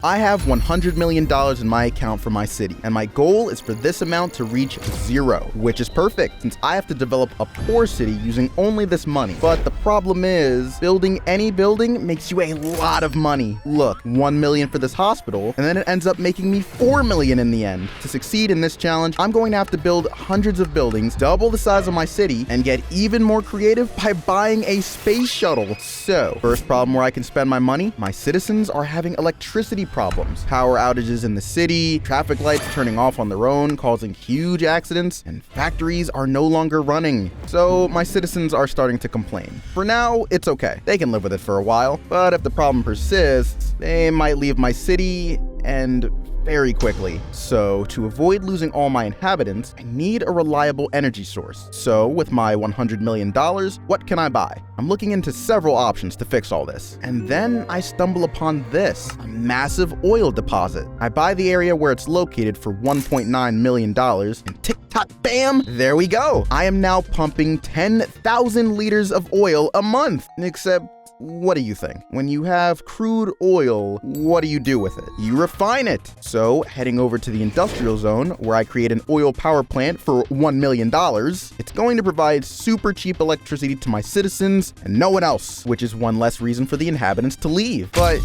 I have $100 million in my account for my city, and my goal is for this amount to reach 0, which is perfect since I have to develop a poor city using only this money. But the problem is, building any building makes you a lot of money. Look, 1 million for this hospital, and then it ends up making me 4 million in the end. To succeed in this challenge, I'm going to have to build hundreds of buildings, double the size of my city, and get even more creative by buying a space shuttle. So, first problem where I can spend my money, my citizens are having electricity problems, power outages in the city, traffic lights turning off on their own, causing huge accidents, and factories are no longer running. So my citizens are starting to complain. For now, it's okay. They can live with it for a while, but if the problem persists, they might leave my city and very quickly. So to avoid losing all my inhabitants, I need a reliable energy source. So with my $100 million, what can I buy? I'm looking into several options to fix all this. And then I stumble upon this, a massive oil deposit. I buy the area where it's located for $1.9 million, and tick-tock, bam, there we go. I am now pumping 10,000 liters of oil a month. Except, what do you think? When you have crude oil, what do you do with it? You refine it. So, heading over to the industrial zone, where I create an oil power plant for $1 million, it's going to provide super cheap electricity to my citizens and no one else, which is one less reason for the inhabitants to leave. But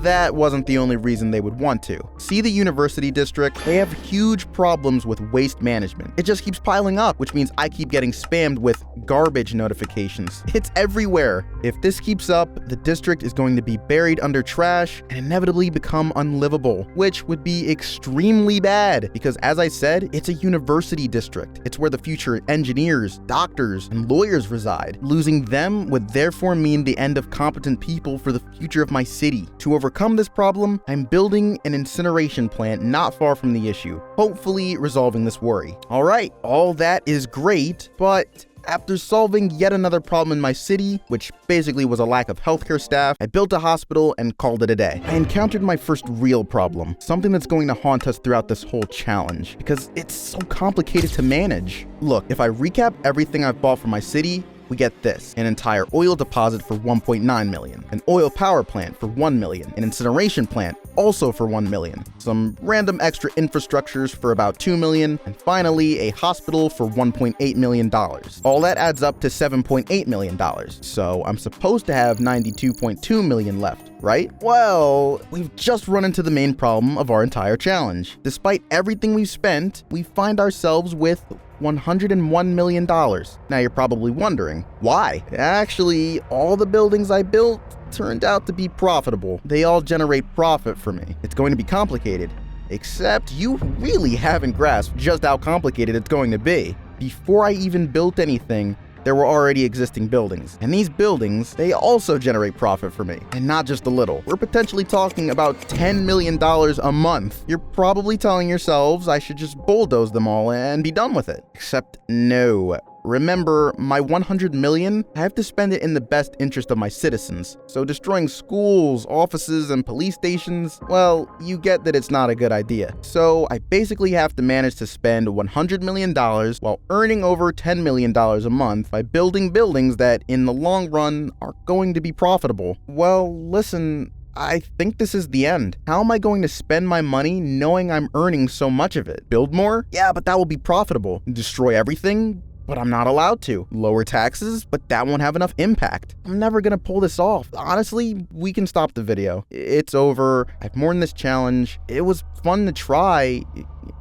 that wasn't the only reason they would want to. See the university district? They have huge problems with waste management. It just keeps piling up, which means I keep getting spammed with garbage notifications. It's everywhere. If this keeps up, the district is going to be buried under trash and inevitably become unlivable, which would be extremely bad because, as I said, it's a university district. It's where the future engineers, doctors, and lawyers reside. Losing them would therefore mean the end of competent people for the future of my city. To overcome this problem, I'm building an incineration plant not far from the issue, hopefully resolving this worry. Alright, all that is great, but after solving yet another problem in my city, which basically was a lack of healthcare staff, I built a hospital and called it a day. I encountered my first real problem, something that's going to haunt us throughout this whole challenge, because it's so complicated to manage. Look, if I recap everything I've bought for my city, we get this: an entire oil deposit for 1.9 million, an oil power plant for 1 million, an incineration plant also for 1 million, some random extra infrastructures for about 2 million, and finally a hospital for $1.8 million. All that adds up to $7.8 million, so I'm supposed to have 92.2 million left, right? Well, we've just run into the main problem of our entire challenge. Despite everything we've spent, we find ourselves with $101 million. Now you're probably wondering, why? Actually, all the buildings I built turned out to be profitable. They all generate profit for me. It's going to be complicated, except you really haven't grasped just how complicated it's going to be. Before I even built anything, there were already existing buildings. And these buildings, they also generate profit for me. And not just a little. We're potentially talking about $10 million a month. You're probably telling yourselves I should just bulldoze them all and be done with it. Except no. Remember, my 100 million, I have to spend it in the best interest of my citizens. So destroying schools, offices, and police stations, well, you get that it's not a good idea. So I basically have to manage to spend $100 million while earning over $10 million a month by building buildings that, in the long run, are going to be profitable. Well, listen, I think this is the end. How am I going to spend my money knowing I'm earning so much of it? Build more? Yeah, but that will be profitable. Destroy everything? But I'm not allowed to. Lower taxes? But that won't have enough impact. I'm never gonna pull this off. Honestly, we can stop the video. It's over. I've mourned this challenge. It was fun to try,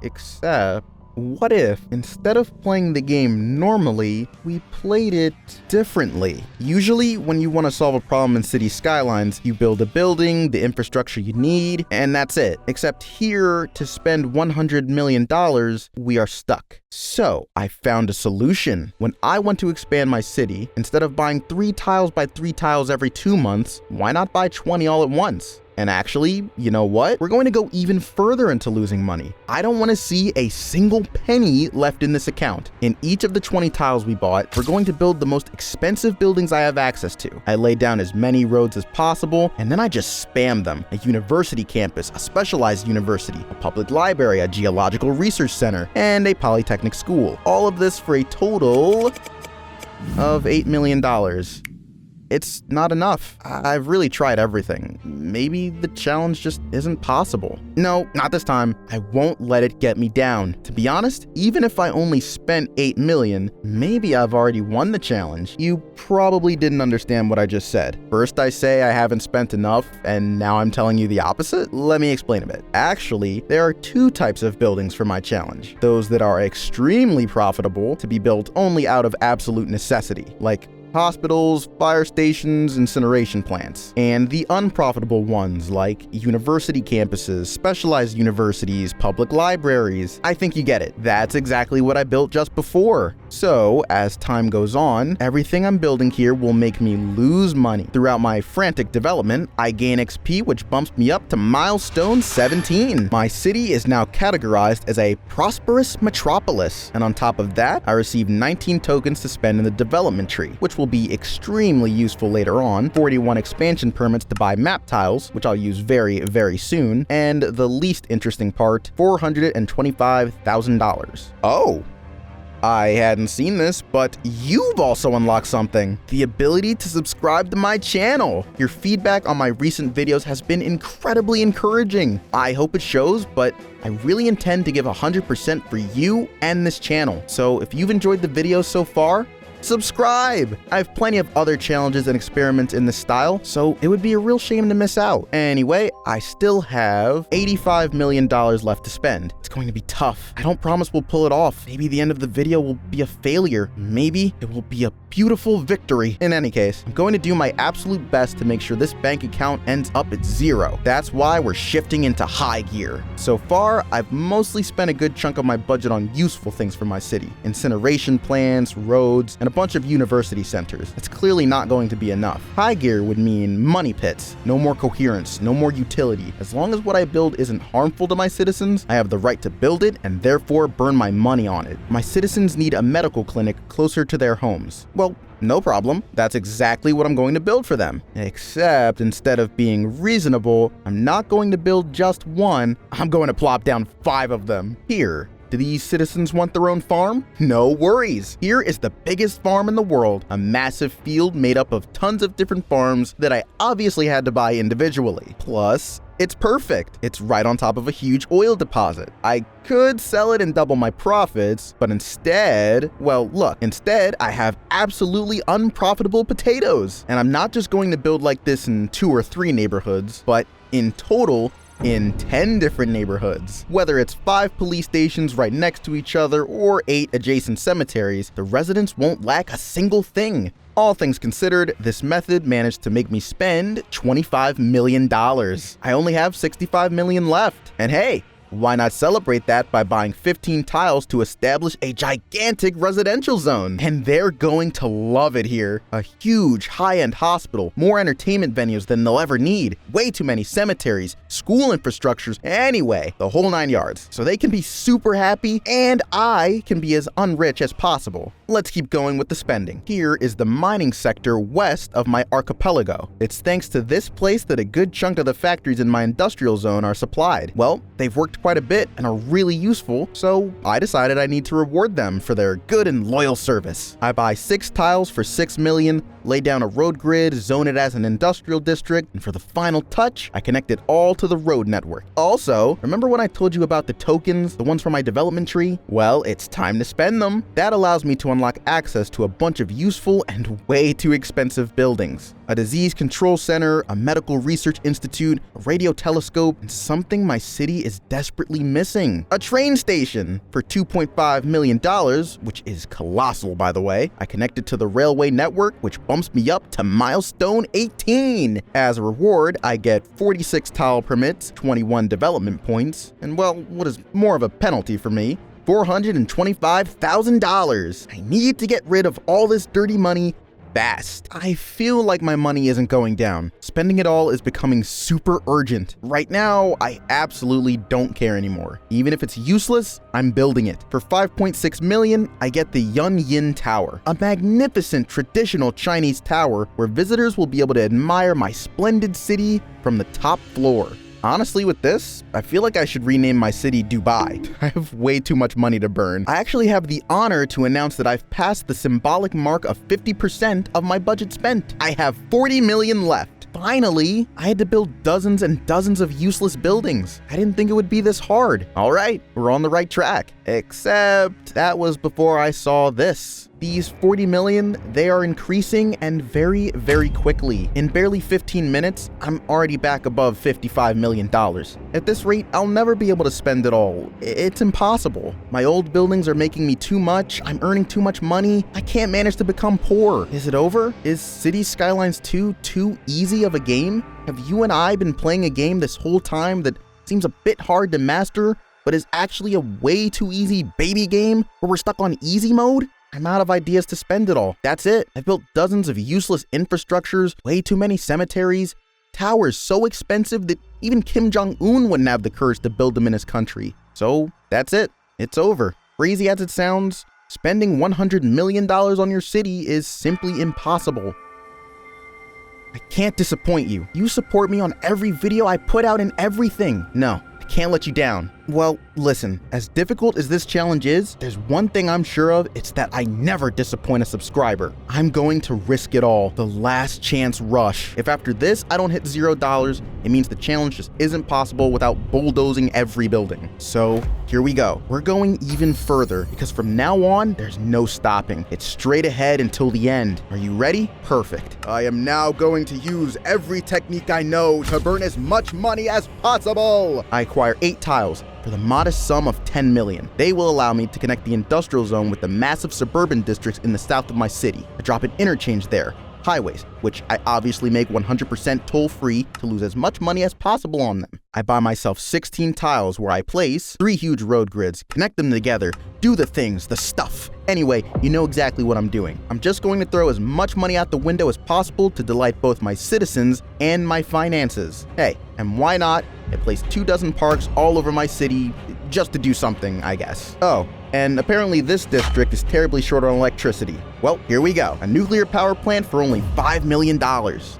except, what if, instead of playing the game normally, we played it differently? Usually, when you want to solve a problem in city skylines, you build a building, the infrastructure you need, and that's it. Except here, to spend $100 million, we are stuck. So, I found a solution. When I want to expand my city, instead of buying 3 tiles by 3 tiles every 2 months, why not buy 20 all at once? And actually, you know what? We're going to go even further into losing money. I don't want to see a single penny left in this account. In each of the 20 tiles we bought, we're going to build the most expensive buildings I have access to. I laid down as many roads as possible, and then I just spammed them. A university campus, a specialized university, a public library, a geological research center, and a polytechnic school. All of this for a total of $8 million. it's not enough. I've really tried everything. Maybe the challenge just isn't possible. No, not this time. I won't let it get me down. To be honest, even if I only spent 8 million, maybe I've already won the challenge. You probably didn't understand what I just said. First I say I haven't spent enough, and now I'm telling you the opposite? Let me explain a bit. Actually, there are two types of buildings for my challenge. Those that are extremely profitable, to be built only out of absolute necessity, like hospitals, fire stations, incineration plants, and the unprofitable ones like university campuses, specialized universities, public libraries. I think you get it. That's exactly what I built just before. So, as time goes on, everything I'm building here will make me lose money. Throughout my frantic development, I gain XP, which bumps me up to milestone 17. My city is now categorized as a prosperous metropolis, and on top of that, I receive 19 tokens to spend in the development tree, which will be extremely useful later on, 41 expansion permits to buy map tiles, which I'll use very, very soon, and the least interesting part, $425,000. Oh! I hadn't seen this, but you've also unlocked something. The ability to subscribe to my channel. Your feedback on my recent videos has been incredibly encouraging. I hope it shows, but I really intend to give 100% for you and this channel. So if you've enjoyed the video so far, subscribe! I have plenty of other challenges and experiments in this style, so it would be a real shame to miss out. Anyway, I still have $85 million left to spend. It's going to be tough. I don't promise we'll pull it off. Maybe the end of the video will be a failure. Maybe it will be a beautiful victory. In any case, I'm going to do my absolute best to make sure this bank account ends up at 0. That's why we're shifting into high gear. So far, I've mostly spent a good chunk of my budget on useful things for my city. Incineration plants, roads, and a bunch of university centers. It's clearly not going to be enough. High gear would mean money pits, no more coherence, no more utility. As long as what I build isn't harmful to my citizens, I have the right to build it and therefore burn my money on it. My citizens need a medical clinic closer to their homes. Well, no problem. That's exactly what I'm going to build for them. Except instead of being reasonable, I'm not going to build just one, I'm going to plop down 5 of them. Here. Do these citizens want their own farm? No worries. Here is the biggest farm in the world, a massive field made up of tons of different farms that I obviously had to buy individually. Plus, it's perfect. It's right on top of a huge oil deposit. I could sell it and double my profits, but instead, well, look, instead I have absolutely unprofitable potatoes. And I'm not just going to build like this in 2 or 3 neighborhoods, but in total, in 10 different neighborhoods. Whether it's 5 police stations right next to each other or 8 adjacent cemeteries, the residents won't lack a single thing. All things considered, this method managed to make me spend $25 million. I only have $65 million left. And hey, why not celebrate that by buying 15 tiles to establish a gigantic residential zone? And they're going to love it here. A huge high-end hospital, more entertainment venues than they'll ever need, way too many cemeteries, school infrastructures, anyway, the whole 9 yards. So they can be super happy and I can be as unrich as possible. Let's keep going with the spending. Here is the mining sector west of my archipelago. It's thanks to this place that a good chunk of the factories in my industrial zone are supplied. Well, they've worked quite a bit and are really useful, so I decided I need to reward them for their good and loyal service. I buy 6 tiles for 6 million, lay down a road grid, zone it as an industrial district, and for the final touch, I connect it all to the road network. Also, remember when I told you about the tokens, the ones from my development tree? Well, it's time to spend them. That allows me to unlock access to a bunch of useful and way too expensive buildings. A disease control center, a medical research institute, a radio telescope, and something my city is desperately missing. A train station. For $2.5 million, which is colossal by the way, I connect it to the railway network, which bumps me up to milestone 18. As a reward, I get 46 tile permits, 21 development points, and well, what is more of a penalty for me, $425,000. I need to get rid of all this dirty money fast. I feel like my money isn't going down. Spending it all is becoming super urgent. Right now, I absolutely don't care anymore. Even if it's useless, I'm building it. For 5.6 million, I get the Yun Yin Tower, a magnificent traditional Chinese tower where visitors will be able to admire my splendid city from the top floor. Honestly, with this, I feel like I should rename my city Dubai. I have way too much money to burn. I actually have the honor to announce that I've passed the symbolic mark of 50% of my budget spent. I have 40 million left. Finally, I had to build dozens and dozens of useless buildings. I didn't think it would be this hard. All right, we're on the right track. Except that was before I saw this. These 40 million, they are increasing and very, very quickly. In barely 15 minutes, I'm already back above $55 million. At this rate, I'll never be able to spend it all. It's impossible. My old buildings are making me too much. I'm earning too much money. I can't manage to become poor. Is it over? Is Cities Skylines 2 too easy of a game? Have you and I been playing a game this whole time that seems a bit hard to master, but is actually a way too easy baby game where we're stuck on easy mode? I'm out of ideas to spend it all. That's it. I've built dozens of useless infrastructures, way too many cemeteries, towers so expensive that even Kim Jong-un wouldn't have the courage to build them in his country. So that's it. It's over. Crazy as it sounds, spending $100 million on your city is simply impossible. I can't disappoint you. You support me on every video I put out and everything. No, I can't let you down. Well, listen, as difficult as this challenge is, there's one thing I'm sure of, it's that I never disappoint a subscriber. I'm going to risk it all, the last chance rush. If after this I don't hit $0, it means the challenge just isn't possible without bulldozing every building. So here we go. We're going even further because from now on, there's no stopping. It's straight ahead until the end. Are you ready? Perfect. I am now going to use every technique I know to burn as much money as possible. I acquire 8 tiles for the modest sum of 10 million. They will allow me to connect the industrial zone with the massive suburban districts in the south of my city. I drop an interchange there, highways, which I obviously make 100% toll-free to lose as much money as possible on them. I buy myself 16 tiles where I place 3 huge road grids, connect them together, do the things, the stuff. Anyway, you know exactly what I'm doing. I'm just going to throw as much money out the window as possible to delight both my citizens and my finances. Hey, and why not? I placed 24 parks all over my city just to do something, I guess. Oh, and apparently this district is terribly short on electricity. Well, here we go. A nuclear power plant for only $5 million.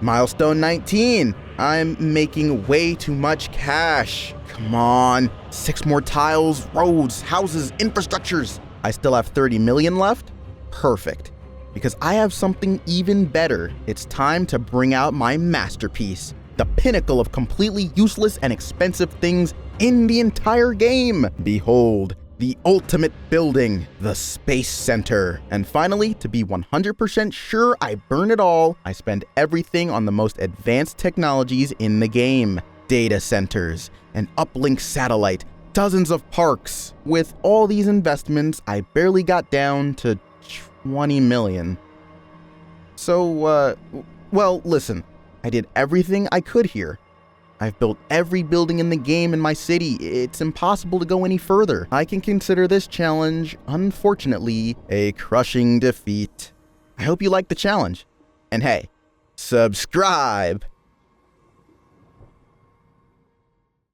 Milestone 19. I'm making way too much cash. Come on. 6 more tiles, roads, houses, infrastructures. I still have 30 million left? Perfect. Because I have something even better. It's time to bring out my masterpiece. The pinnacle of completely useless and expensive things in the entire game. Behold, the ultimate building, the Space Center. And finally, to be 100% sure I burn it all, I spend everything on the most advanced technologies in the game. Data centers, an uplink satellite, dozens of parks. With all these investments, I barely got down to 20 million. So, well, listen. I did everything I could here. I've built every building in the game in my city. It's impossible to go any further. I can consider this challenge, unfortunately, a crushing defeat. I hope you liked the challenge. And hey, subscribe!